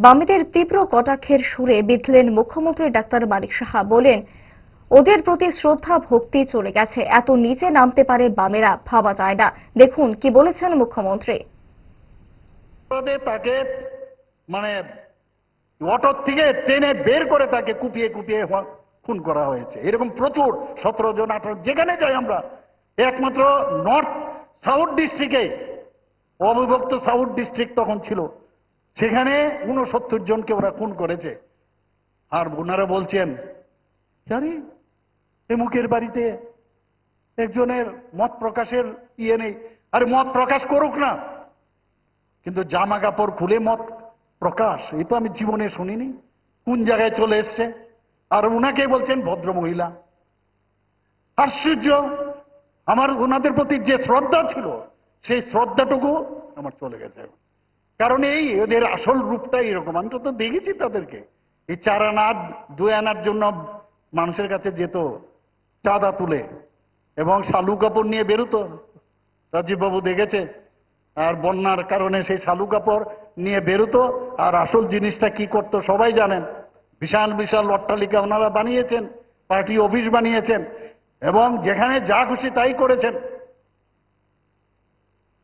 বামেদের তীব্র কটাক্ষের সুরে বিঁধলেন মুখ্যমন্ত্রী ডাক্তার মানিক সাহা। বলেন, ওদের প্রতি শ্রদ্ধা ভক্তি চলে গেছে, এত নিচে নামতে পারে বামেরা ভাবা যায় না। দেখুন কি বলেছেন মুখ্যমন্ত্রী। তাকে মানে অটো থেকে ট্রেনে বের করে তাকে কুপিয়ে কুপিয়ে খুন করা হয়েছে। এরকম প্রচুর 17 জন 18 যেখানে যাই আমরা, একমাত্র নর্থ সাউথ ডিস্ট্রিক্টে, অবিভক্ত সাউথ ডিস্ট্রিক্ট তখন ছিল, সেখানে 69 জনকে ওরা খুন করেছে। আর ওনারা বলছেন জানি মুখের বাড়িতে একজনের মত প্রকাশের ইয়ে নেই। আরে মত প্রকাশ করুক না, কিন্তু জামা কাপড় খুলে মত প্রকাশ, এই তো আমি জীবনে শুনিনি। কোন জায়গায় চলে এসছে? আর উনাকে বলছেন ভদ্র মহিলা। আশ্চর্য! আমার ওনাদের প্রতি যে শ্রদ্ধা ছিল, সেই শ্রদ্ধাটুকু আমার চলে গেছে। কারণ এই ওদের আসল রূপটাই এরকম। আমি তো দেখেছি তাদেরকে, এই 4 আনা 2 আনার জন্য মানুষের কাছে যেত চাঁদা তুলে, এবং শালু কাপড় নিয়ে বেরোতো। রাজীববাবু দেখেছে। আর বন্যার কারণে সেই শালু কাপড় নিয়ে বেরোতো, আর আসল জিনিসটা কি করতো সবাই জানেন। বিশাল বিশাল অট্টালিকা ওনারা বানিয়েছেন, পার্টি অফিস বানিয়েছেন, এবং যেখানে যা খুশি তাই করেছেন।